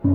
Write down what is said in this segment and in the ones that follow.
Era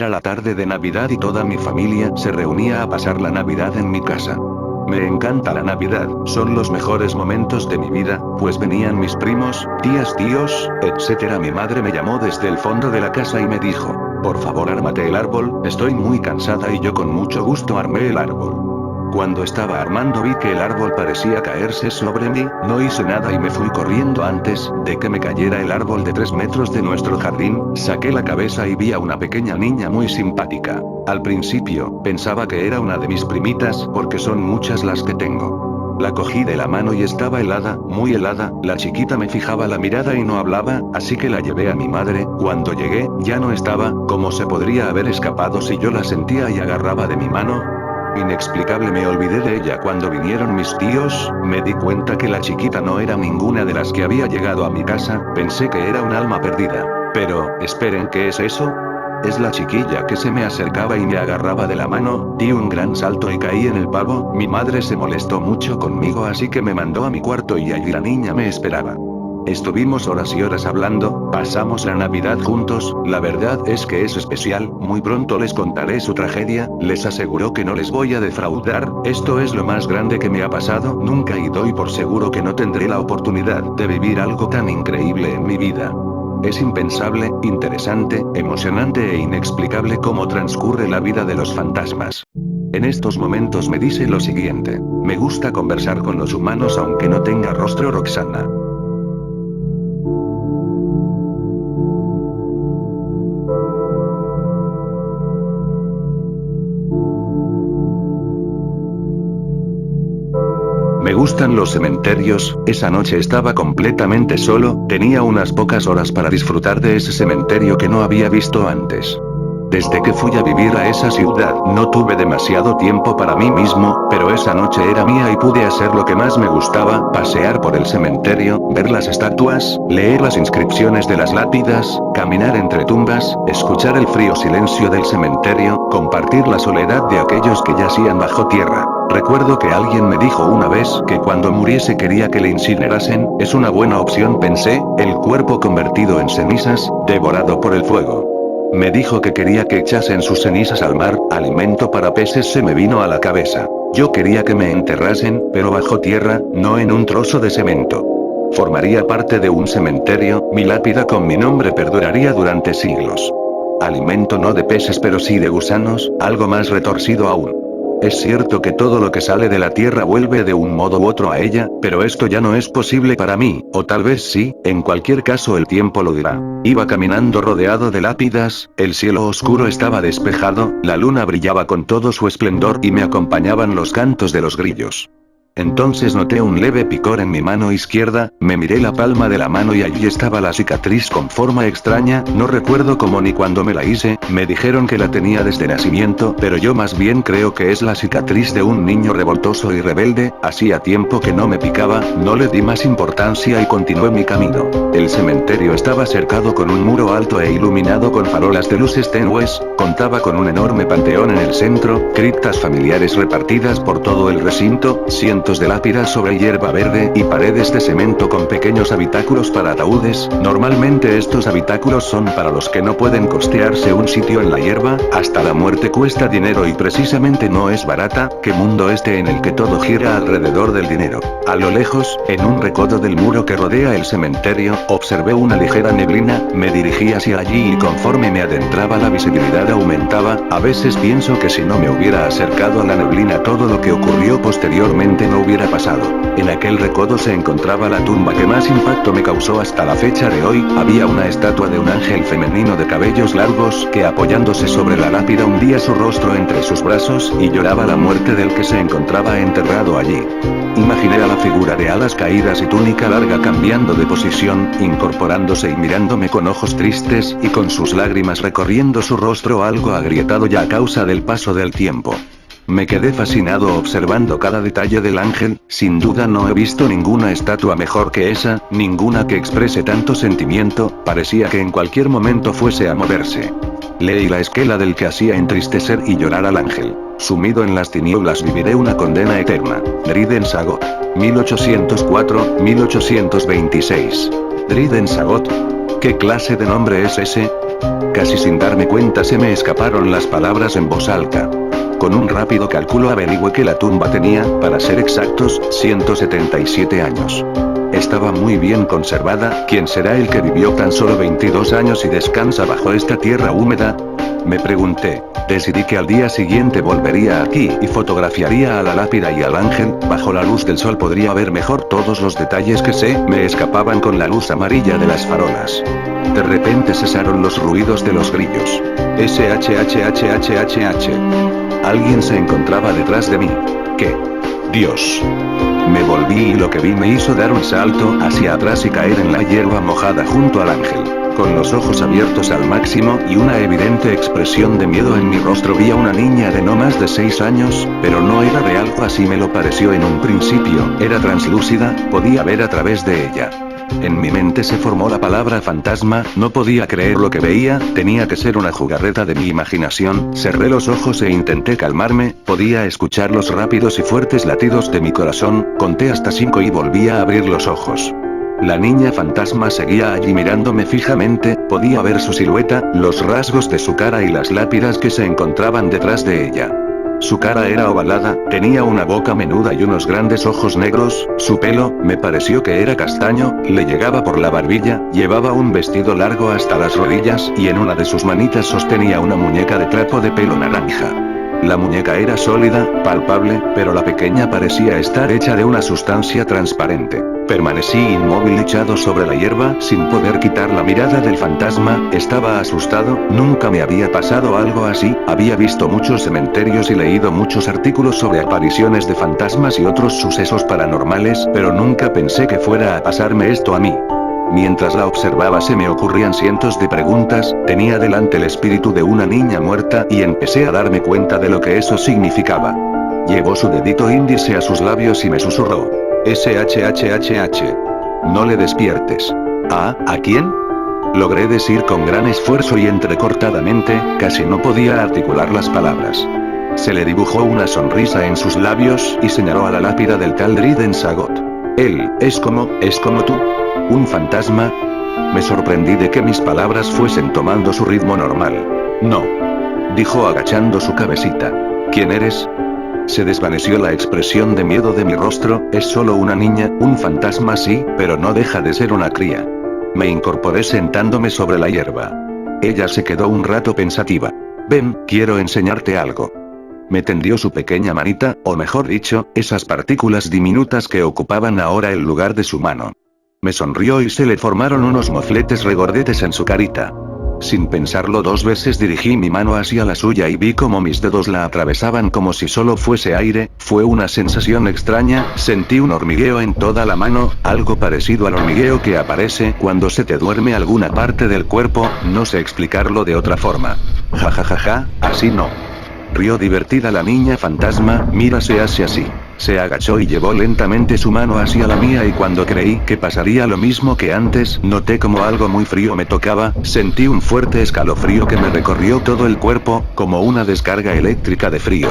la tarde de Navidad y toda mi familia se reunía a pasar la Navidad en mi casa. Me encanta la Navidad, son los mejores momentos de mi vida, pues venían mis primos, tías, tíos, etc. Mi madre me llamó desde el fondo de la casa y me dijo: por favor, ármate el árbol, estoy muy cansada, y yo con mucho gusto armé el árbol. Cuando estaba armando vi que el árbol parecía caerse sobre mí, no hice nada y me fui corriendo antes de que me cayera el árbol de 3 metros de nuestro jardín. Saqué la cabeza y vi a una pequeña niña muy simpática. Al principio, pensaba que era una de mis primitas porque son muchas las que tengo. La cogí de la mano y estaba helada, muy helada. La chiquita me fijaba la mirada y no hablaba, así que la llevé a mi madre. Cuando llegué, ya no estaba. ¿Cómo se podría haber escapado si yo la sentía y agarraba de mi mano? Inexplicable, me olvidé de ella cuando vinieron mis tíos. Me di cuenta que la chiquita no era ninguna de las que había llegado a mi casa, pensé que era un alma perdida. Pero, esperen, ¿qué es eso? Es la chiquilla que se me acercaba y me agarraba de la mano. Di un gran salto y caí en el pavo. Mi madre se molestó mucho conmigo, así que me mandó a mi cuarto y allí la niña me esperaba. Estuvimos horas y horas hablando, pasamos la Navidad juntos. La verdad es que es especial. Muy pronto les contaré su tragedia, les aseguro que no les voy a defraudar. Esto es lo más grande que me ha pasado nunca y doy por seguro que no tendré la oportunidad de vivir algo tan increíble en mi vida. Es impensable, interesante, emocionante e inexplicable cómo transcurre la vida de los fantasmas. En estos momentos me dice lo siguiente: me gusta conversar con los humanos aunque no tenga rostro. Roxana. Me gustan los cementerios. Esa noche estaba completamente solo, tenía unas pocas horas para disfrutar de ese cementerio que no había visto antes. Desde que fui a vivir a esa ciudad, no tuve demasiado tiempo para mí mismo, pero esa noche era mía y pude hacer lo que más me gustaba: pasear por el cementerio, ver las estatuas, leer las inscripciones de las lápidas, caminar entre tumbas, escuchar el frío silencio del cementerio, compartir la soledad de aquellos que yacían bajo tierra. Recuerdo que alguien me dijo una vez que cuando muriese quería que le incinerasen. Es una buena opción, pensé, el cuerpo convertido en cenizas, devorado por el fuego. Me dijo que quería que echasen sus cenizas al mar, alimento para peces se me vino a la cabeza. Yo quería que me enterrasen, pero bajo tierra, no en un trozo de cemento. Formaría parte de un cementerio, mi lápida con mi nombre perduraría durante siglos. Alimento no de peces pero sí de gusanos, algo más retorcido aún. Es cierto que todo lo que sale de la tierra vuelve de un modo u otro a ella, pero esto ya no es posible para mí, o tal vez sí, en cualquier caso el tiempo lo dirá. Iba caminando rodeado de lápidas, el cielo oscuro estaba despejado, la luna brillaba con todo su esplendor y me acompañaban los cantos de los grillos. Entonces noté un leve picor en mi mano izquierda, me miré la palma de la mano y allí estaba la cicatriz con forma extraña, no recuerdo cómo ni cuándo me la hice, me dijeron que la tenía desde nacimiento, pero yo más bien creo que es la cicatriz de un niño revoltoso y rebelde. Hacía tiempo que no me picaba, no le di más importancia y continué mi camino. El cementerio estaba cercado con un muro alto e iluminado con farolas de luces tenues, contaba con un enorme panteón en el centro, criptas familiares repartidas por todo el recinto, cientos de lápidas sobre hierba verde y paredes de cemento con pequeños habitáculos para ataúdes. Normalmente estos habitáculos son para los que no pueden costearse un sitio en la hierba. Hasta la muerte cuesta dinero y precisamente no es barata. ¿Qué mundo este en el que todo gira alrededor del dinero? A lo lejos, en un recodo del muro que rodea el cementerio, observé una ligera neblina, me dirigí hacia allí y conforme me adentraba la visibilidad aumentaba. A veces pienso que si no me hubiera acercado a la neblina todo lo que ocurrió posteriormente no hubiera pasado. En aquel recodo se encontraba la tumba que más impacto me causó hasta la fecha de hoy. Había una estatua de un ángel femenino de cabellos largos que apoyándose sobre la lápida hundía su rostro entre sus brazos y lloraba la muerte del que se encontraba enterrado allí. Imaginé a la figura de alas caídas y túnica larga cambiando de posición, incorporándose y mirándome con ojos tristes y con sus lágrimas recorriendo su rostro algo agrietado ya a causa del paso del tiempo. Me quedé fascinado observando cada detalle del ángel, sin duda no he visto ninguna estatua mejor que esa, ninguna que exprese tanto sentimiento, parecía que en cualquier momento fuese a moverse. Leí la esquela del que hacía entristecer y llorar al ángel. Sumido en las tinieblas viviré una condena eterna. Dryden Sagot. 1804-1826. Dryden Sagot. ¿Qué clase de nombre es ese? Casi sin darme cuenta se me escaparon las palabras en voz alta. Con un rápido cálculo averigüé que la tumba tenía, para ser exactos, 177 años. Estaba muy bien conservada. ¿Quién será el que vivió tan solo 22 años y descansa bajo esta tierra húmeda? Me pregunté. Decidí que al día siguiente volvería aquí y fotografiaría a la lápida y al ángel. Bajo la luz del sol podría ver mejor todos los detalles que me escapaban con la luz amarilla de las farolas. De repente cesaron los ruidos de los grillos. SHHHHHH. Alguien se encontraba detrás de mí. ¿Qué? Dios. Me volví y lo que vi me hizo dar un salto hacia atrás y caer en la hierba mojada junto al ángel. Con los ojos abiertos al máximo y una evidente expresión de miedo en mi rostro vi a una niña de no más de 6 años, pero no era real, así me lo pareció en un principio, era translúcida, podía ver a través de ella. En mi mente se formó la palabra fantasma, no podía creer lo que veía, tenía que ser una jugarreta de mi imaginación, cerré los ojos e intenté calmarme, podía escuchar los rápidos y fuertes latidos de mi corazón, conté hasta 5 y volví a abrir los ojos. La niña fantasma seguía allí mirándome fijamente, podía ver su silueta, los rasgos de su cara y las lápidas que se encontraban detrás de ella. Su cara era ovalada, tenía una boca menuda y unos grandes ojos negros, su pelo, me pareció que era castaño, le llegaba por la barbilla, llevaba un vestido largo hasta las rodillas y en una de sus manitas sostenía una muñeca de trapo de pelo naranja. La muñeca era sólida, palpable, pero la pequeña parecía estar hecha de una sustancia transparente. Permanecí inmóvil echado sobre la hierba, sin poder quitar la mirada del fantasma, estaba asustado, nunca me había pasado algo así, había visto muchos cementerios y leído muchos artículos sobre apariciones de fantasmas y otros sucesos paranormales, pero nunca pensé que fuera a pasarme esto a mí. Mientras la observaba se me ocurrían cientos de preguntas, tenía delante el espíritu de una niña muerta y empecé a darme cuenta de lo que eso significaba. Llevó su dedito índice a sus labios y me susurró. SHHHH. No le despiertes. ¿Ah, a quién? Logré decir con gran esfuerzo y entrecortadamente, casi no podía articular las palabras. Se le dibujó una sonrisa en sus labios y señaló a la lápida del tal Dryden Sagot. Él, es como tú. ¿Un fantasma? Me sorprendí de que mis palabras fuesen tomando su ritmo normal. No. Dijo agachando su cabecita. ¿Quién eres? Se desvaneció la expresión de miedo de mi rostro, es solo una niña, un fantasma sí, pero no deja de ser una cría. Me incorporé sentándome sobre la hierba. Ella se quedó un rato pensativa. Ven, quiero enseñarte algo. Me tendió su pequeña manita, o mejor dicho, esas partículas diminutas que ocupaban ahora el lugar de su mano. Me sonrió y se le formaron unos mofletes regordetes en su carita. Sin pensarlo 2 veces dirigí mi mano hacia la suya y vi como mis dedos la atravesaban como si solo fuese aire, fue una sensación extraña, sentí un hormigueo en toda la mano, algo parecido al hormigueo que aparece cuando se te duerme alguna parte del cuerpo, no sé explicarlo de otra forma. Ja, así no. Rió divertida la niña fantasma, mira se hace así. Se agachó y llevó lentamente su mano hacia la mía y cuando creí que pasaría lo mismo que antes, noté como algo muy frío me tocaba, sentí un fuerte escalofrío que me recorrió todo el cuerpo, como una descarga eléctrica de frío.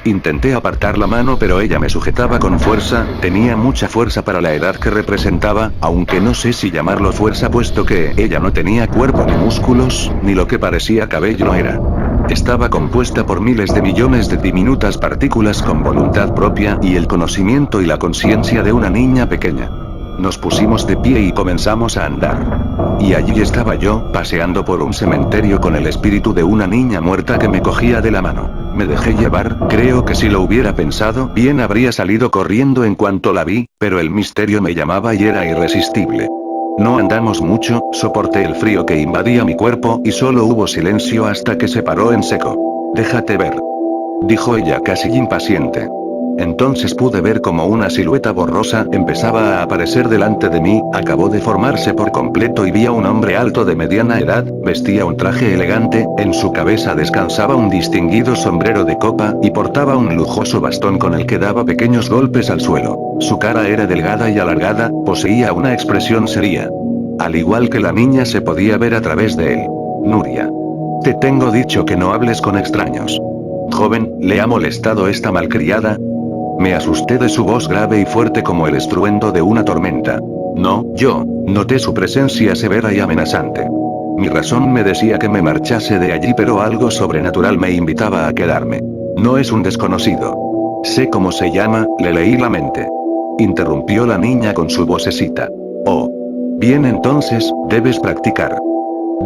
Intenté apartar la mano pero ella me sujetaba con fuerza, tenía mucha fuerza para la edad que representaba, aunque no sé si llamarlo fuerza puesto que ella no tenía cuerpo ni músculos, ni lo que parecía cabello no era. Estaba compuesta por miles de millones de diminutas partículas con voluntad propia y el conocimiento y la conciencia de una niña pequeña. Nos pusimos de pie y comenzamos a andar. Y allí estaba yo, paseando por un cementerio con el espíritu de una niña muerta que me cogía de la mano. Me dejé llevar, creo que si lo hubiera pensado, bien habría salido corriendo en cuanto la vi, pero el misterio me llamaba y era irresistible. No andamos mucho, soporté el frío que invadía mi cuerpo y solo hubo silencio hasta que se paró en seco. Déjate ver. Dijo ella casi impaciente. Entonces pude ver como una silueta borrosa empezaba a aparecer delante de mí, acabó de formarse por completo y vi a un hombre alto de mediana edad, vestía un traje elegante, en su cabeza descansaba un distinguido sombrero de copa y portaba un lujoso bastón con el que daba pequeños golpes al suelo. Su cara era delgada y alargada, poseía una expresión seria. Al igual que la niña se podía ver a través de él. Nuria. Te tengo dicho que no hables con extraños. Joven, ¿le ha molestado esta malcriada? Me asusté de su voz grave y fuerte como el estruendo de una tormenta. No, yo, noté su presencia severa y amenazante. Mi razón me decía que me marchase de allí, pero algo sobrenatural me invitaba a quedarme. No es un desconocido. Sé cómo se llama, le leí la mente. Interrumpió la niña con su vocecita. Oh. Bien, entonces, debes practicar.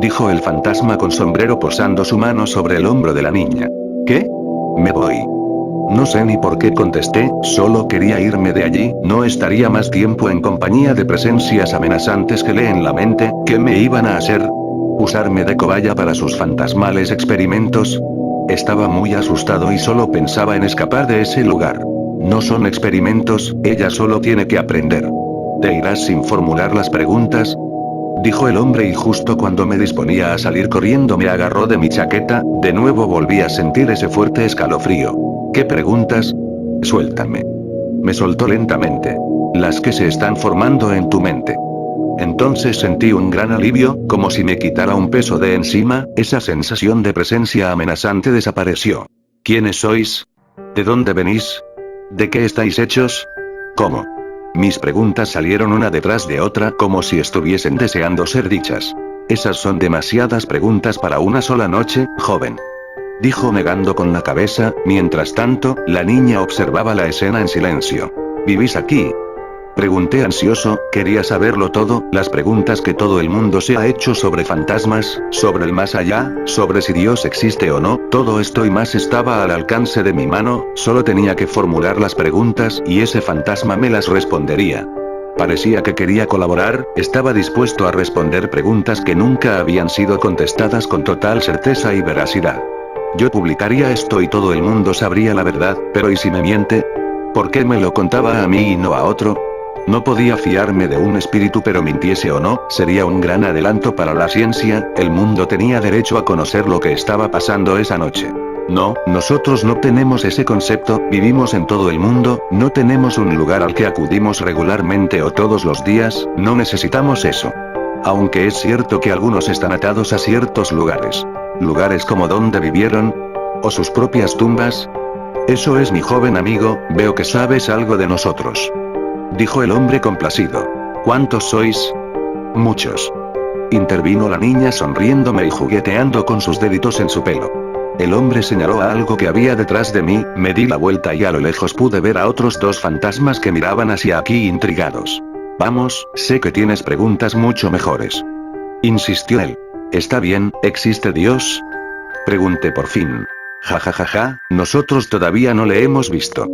Dijo el fantasma con sombrero posando su mano sobre el hombro de la niña. ¿Qué? Me voy. No sé ni por qué contesté, solo quería irme de allí, no estaría más tiempo en compañía de presencias amenazantes que leen la mente. ¿Qué me iban a hacer? ¿Usarme de cobaya para sus fantasmales experimentos? Estaba muy asustado y solo pensaba en escapar de ese lugar. No son experimentos, ella solo tiene que aprender. ¿Te irás sin formular las preguntas? Dijo el hombre y justo cuando me disponía a salir corriendo me agarró de mi chaqueta, de nuevo volví a sentir ese fuerte escalofrío. ¿Qué preguntas? Suéltame. Me soltó lentamente. Las que se están formando en tu mente. Entonces sentí un gran alivio, como si me quitara un peso de encima, esa sensación de presencia amenazante desapareció. ¿Quiénes sois? ¿De dónde venís? ¿De qué estáis hechos? ¿Cómo? Mis preguntas salieron una detrás de otra como si estuviesen deseando ser dichas. Esas son demasiadas preguntas para una sola noche, joven. Dijo negando con la cabeza, mientras tanto, la niña observaba la escena en silencio. ¿Vivís aquí? Pregunté ansioso, quería saberlo todo, las preguntas que todo el mundo se ha hecho sobre fantasmas, sobre el más allá, sobre si Dios existe o no, todo esto y más estaba al alcance de mi mano, solo tenía que formular las preguntas y ese fantasma me las respondería. Parecía que quería colaborar, estaba dispuesto a responder preguntas que nunca habían sido contestadas con total certeza y veracidad. Yo publicaría esto y todo el mundo sabría la verdad, pero ¿y si me miente? ¿Por qué me lo contaba a mí y no a otro? No podía fiarme de un espíritu, pero mintiese o no, sería un gran adelanto para la ciencia, el mundo tenía derecho a conocer lo que estaba pasando esa noche. No, nosotros no tenemos ese concepto, vivimos en todo el mundo, no tenemos un lugar al que acudimos regularmente o todos los días, no necesitamos eso. Aunque es cierto que algunos están atados a ciertos lugares. Lugares como donde vivieron, o sus propias tumbas. Eso es, mi joven amigo, veo que sabes algo de nosotros. Dijo el hombre complacido. ¿Cuántos sois? Muchos. Intervino la niña sonriéndome y jugueteando con sus deditos en su pelo. El hombre señaló a algo que había detrás de mí, me di la vuelta y a lo lejos pude ver a otros dos fantasmas que miraban hacia aquí intrigados. Vamos, sé que tienes preguntas mucho mejores. Insistió él. Está bien, ¿existe Dios? Pregunté por fin. Ja ja ja ja, nosotros todavía no le hemos visto.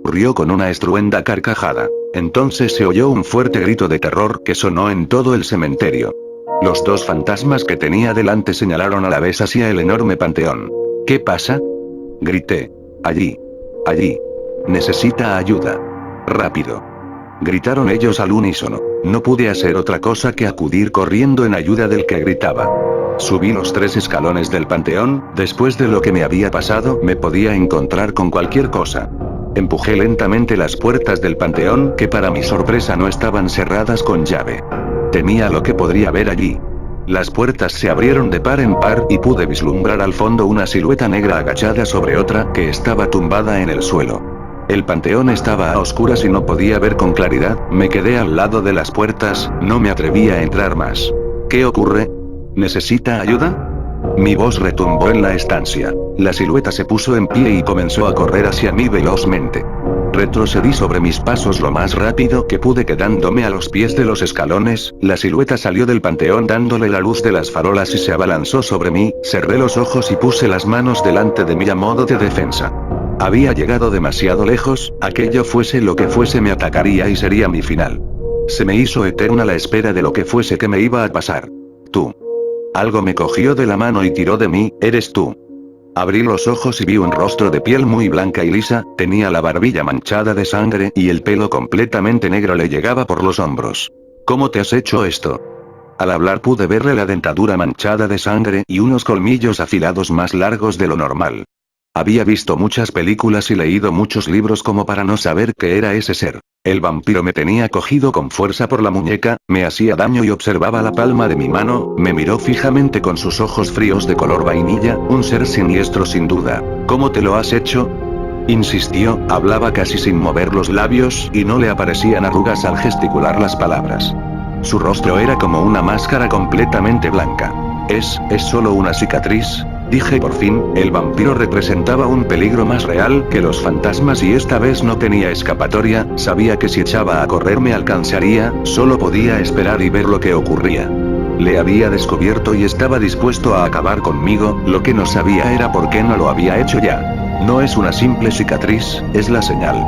Rió con una estruenda carcajada. Entonces se oyó un fuerte grito de terror que sonó en todo el cementerio. Los dos fantasmas que tenía delante señalaron a la vez hacia el enorme panteón. ¿Qué pasa? Grité. Allí. Allí. Necesita ayuda. Rápido. Gritaron ellos al unísono. No pude hacer otra cosa que acudir corriendo en ayuda del que gritaba. Subí los 3 escalones del panteón, después de lo que me había pasado me podía encontrar con cualquier cosa. Empujé lentamente las puertas del panteón que para mi sorpresa no estaban cerradas con llave. Temía lo que podría haber allí. Las puertas se abrieron de par en par y pude vislumbrar al fondo una silueta negra agachada sobre otra que estaba tumbada en el suelo. El panteón estaba a oscuras y no podía ver con claridad, me quedé al lado de las puertas, no me atreví a entrar más. ¿Qué ocurre? ¿Necesita ayuda? Mi voz retumbó en la estancia. La silueta se puso en pie y comenzó a correr hacia mí velozmente. Retrocedí sobre mis pasos lo más rápido que pude quedándome a los pies de los escalones, la silueta salió del panteón dándole la luz de las farolas y se abalanzó sobre mí, cerré los ojos y puse las manos delante de mí a modo de defensa. Había llegado demasiado lejos, aquello fuese lo que fuese me atacaría y sería mi final. Se me hizo eterna la espera de lo que fuese que me iba a pasar. Tú. Algo me cogió de la mano y tiró de mí, eres tú. Abrí los ojos y vi un rostro de piel muy blanca y lisa, tenía la barbilla manchada de sangre y el pelo completamente negro le llegaba por los hombros. ¿Cómo te has hecho esto? Al hablar pude verle la dentadura manchada de sangre y unos colmillos afilados más largos de lo normal. Había visto muchas películas y leído muchos libros como para no saber qué era ese ser. El vampiro me tenía cogido con fuerza por la muñeca, me hacía daño y observaba la palma de mi mano, me miró fijamente con sus ojos fríos de color vainilla, un ser siniestro sin duda. ¿Cómo te lo has hecho? Insistió, hablaba casi sin mover los labios y no le aparecían arrugas al gesticular las palabras. Su rostro era como una máscara completamente blanca. Es solo una cicatriz, dije por fin. El vampiro representaba un peligro más real que los fantasmas y esta vez no tenía escapatoria, sabía que si echaba a correr me alcanzaría, solo podía esperar y ver lo que ocurría. Le había descubierto y estaba dispuesto a acabar conmigo, lo que no sabía era por qué no lo había hecho ya. No es una simple cicatriz, es la señal.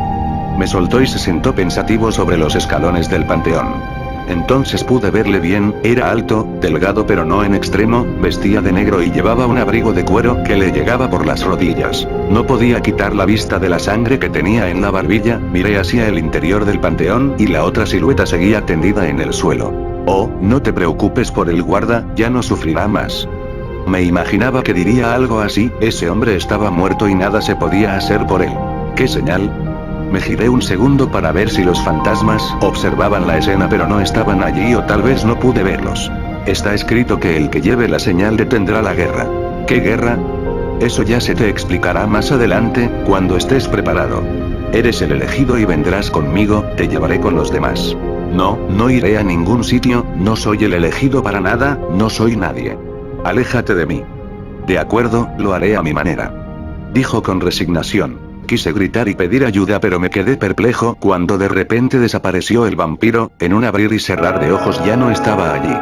Me soltó y se sentó pensativo sobre los escalones del panteón. Entonces pude verle bien, era alto, delgado pero no en extremo, vestía de negro y llevaba un abrigo de cuero que le llegaba por las rodillas. No podía quitar la vista de la sangre que tenía en la barbilla, miré hacia el interior del panteón y la otra silueta seguía tendida en el suelo. Oh, no te preocupes por el guarda, ya no sufrirá más. Me imaginaba que diría algo así, ese hombre estaba muerto y nada se podía hacer por él. ¿Qué señal? Me giré un segundo para ver si los fantasmas observaban la escena pero no estaban allí o tal vez no pude verlos. Está escrito que el que lleve la señal detendrá la guerra. ¿Qué guerra? Eso ya se te explicará más adelante, cuando estés preparado. Eres el elegido y vendrás conmigo, te llevaré con los demás. No, no iré a ningún sitio, no soy el elegido para nada, no soy nadie. Aléjate de mí. De acuerdo, lo haré a mi manera. Dijo con resignación. Quise gritar y pedir ayuda pero me quedé perplejo cuando de repente desapareció el vampiro, en un abrir y cerrar de ojos ya no estaba allí.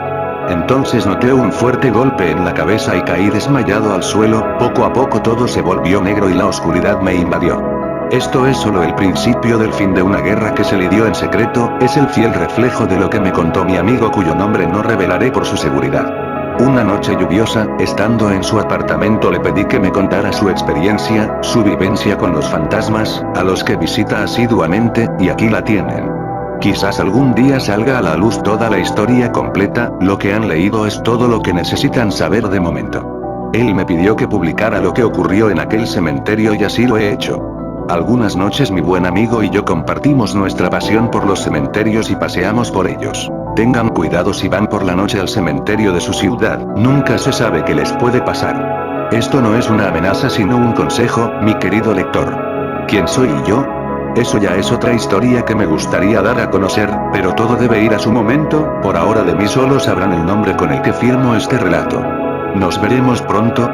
Entonces noté un fuerte golpe en la cabeza y caí desmayado al suelo, poco a poco todo se volvió negro y la oscuridad me invadió. Esto es solo el principio del fin de una guerra que se lidió en secreto, es el fiel reflejo de lo que me contó mi amigo cuyo nombre no revelaré por su seguridad. Una noche lluviosa, estando en su apartamento le pedí que me contara su experiencia, su vivencia con los fantasmas, a los que visita asiduamente, y aquí la tienen. Quizás algún día salga a la luz toda la historia completa, lo que han leído es todo lo que necesitan saber de momento. Él me pidió que publicara lo que ocurrió en aquel cementerio y así lo he hecho. Algunas noches mi buen amigo y yo compartimos nuestra pasión por los cementerios y paseamos por ellos. Tengan cuidado si van por la noche al cementerio de su ciudad, nunca se sabe qué les puede pasar. Esto no es una amenaza sino un consejo, mi querido lector. ¿Quién soy yo? Eso ya es otra historia que me gustaría dar a conocer, pero todo debe ir a su momento, por ahora de mí solo sabrán el nombre con el que firmo este relato. Nos veremos pronto.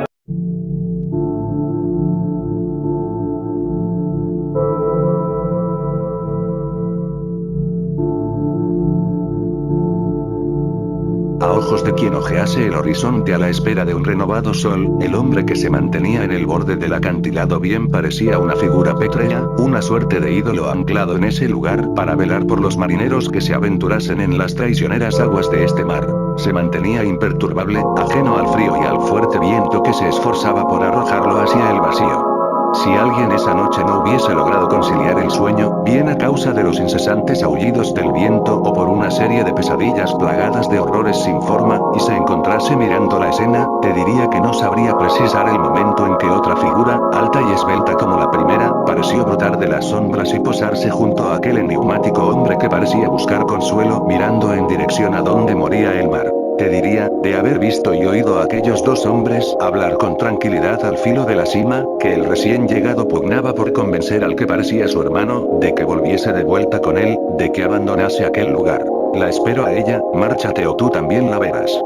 A ojos de quien ojease el horizonte a la espera de un renovado sol, el hombre que se mantenía en el borde del acantilado bien parecía una figura pétrea, una suerte de ídolo anclado en ese lugar para velar por los marineros que se aventurasen en las traicioneras aguas de este mar. Se mantenía imperturbable, ajeno al frío y al fuerte viento que se esforzaba por arrojarlo hacia el vacío. Si alguien esa noche no hubiese logrado conciliar el sueño, bien a causa de los incesantes aullidos del viento o por una serie de pesadillas plagadas de horrores sin forma, y se encontrase mirando la escena, te diría que no sabría precisar el momento en que otra figura, alta y esbelta como la primera, pareció brotar de las sombras y posarse junto a aquel enigmático hombre que parecía buscar consuelo mirando en dirección a donde moría el mar. Te diría, de haber visto y oído a aquellos dos hombres hablar con tranquilidad al filo de la cima, que el recién llegado pugnaba por convencer al que parecía su hermano, de que volviese de vuelta con él, de que abandonase aquel lugar. La espero a ella, márchate o tú también la verás.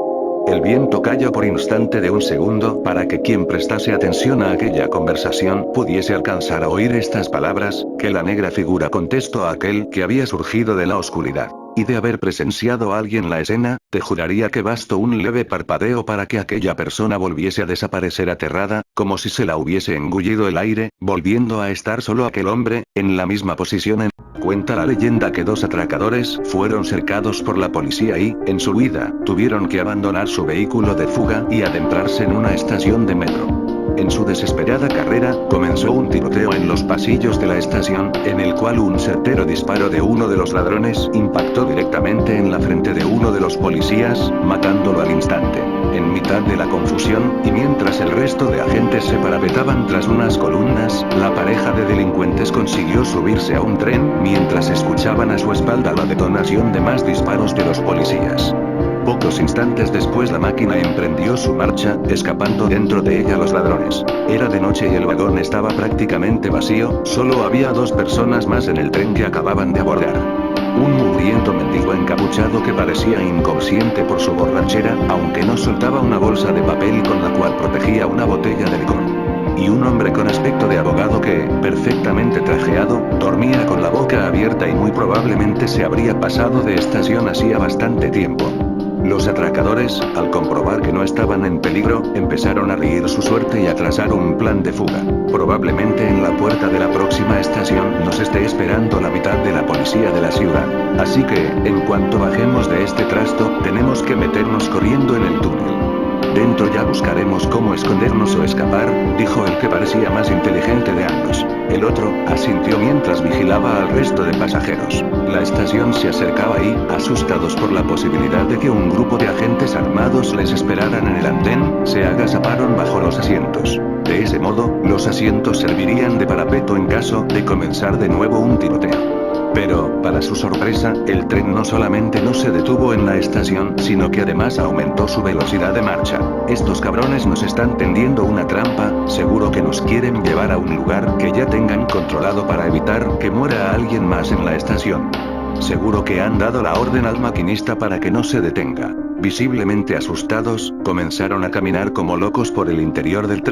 El viento calló por instante de un segundo para que quien prestase atención a aquella conversación pudiese alcanzar a oír estas palabras, que la negra figura contestó a aquel que había surgido de la oscuridad. Y de haber presenciado a alguien la escena, te juraría que bastó un leve parpadeo para que aquella persona volviese a desaparecer aterrada, como si se la hubiese engullido el aire, volviendo a estar solo aquel hombre, en la misma posición. Cuenta la leyenda que dos atracadores fueron cercados por la policía y, en su huida, tuvieron que abandonar su vehículo de fuga y adentrarse en una estación de metro. En su desesperada carrera, comenzó un tiroteo en los pasillos de la estación, en el cual un certero disparo de uno de los ladrones impactó directamente en la frente de uno de los policías, matándolo al instante. En mitad de la confusión, y mientras el resto de agentes se parapetaban tras unas columnas, la pareja de delincuentes consiguió subirse a un tren, mientras escuchaban a su espalda la detonación de más disparos de los policías. Pocos instantes después la máquina emprendió su marcha, escapando dentro de ella los ladrones. Era de noche y el vagón estaba prácticamente vacío, solo había 2 personas más en el tren que acababan de abordar. Un mugriento mendigo encapuchado que parecía inconsciente por su borrachera, aunque no soltaba una bolsa de papel con la cual protegía una botella de licor. Y un hombre con aspecto de abogado que, perfectamente trajeado, dormía con la boca abierta y muy probablemente se habría pasado de estación hacía bastante tiempo. Los atracadores, al comprobar que no estaban en peligro, empezaron a reír su suerte y a trazar un plan de fuga. Probablemente en la puerta de la próxima estación nos esté esperando la mitad de la policía de la ciudad. Así que, en cuanto bajemos de este trasto, tenemos que meternos corriendo en el túnel. Dentro ya buscaremos cómo escondernos o escapar, dijo el que parecía más inteligente de ambos. El otro, asintió mientras vigilaba al resto de pasajeros. La estación se acercaba y, asustados por la posibilidad de que un grupo de agentes armados les esperaran en el andén, se agazaparon bajo los asientos. De ese modo, los asientos servirían de parapeto en caso de comenzar de nuevo un tiroteo. Pero, para su sorpresa, el tren no solamente no se detuvo en la estación, sino que además aumentó su velocidad de marcha. Estos cabrones nos están tendiendo una trampa, seguro que nos quieren llevar a un lugar que ya tengan controlado para evitar que muera alguien más en la estación. Seguro que han dado la orden al maquinista para que no se detenga. Visiblemente asustados, comenzaron a caminar como locos por el interior del tren.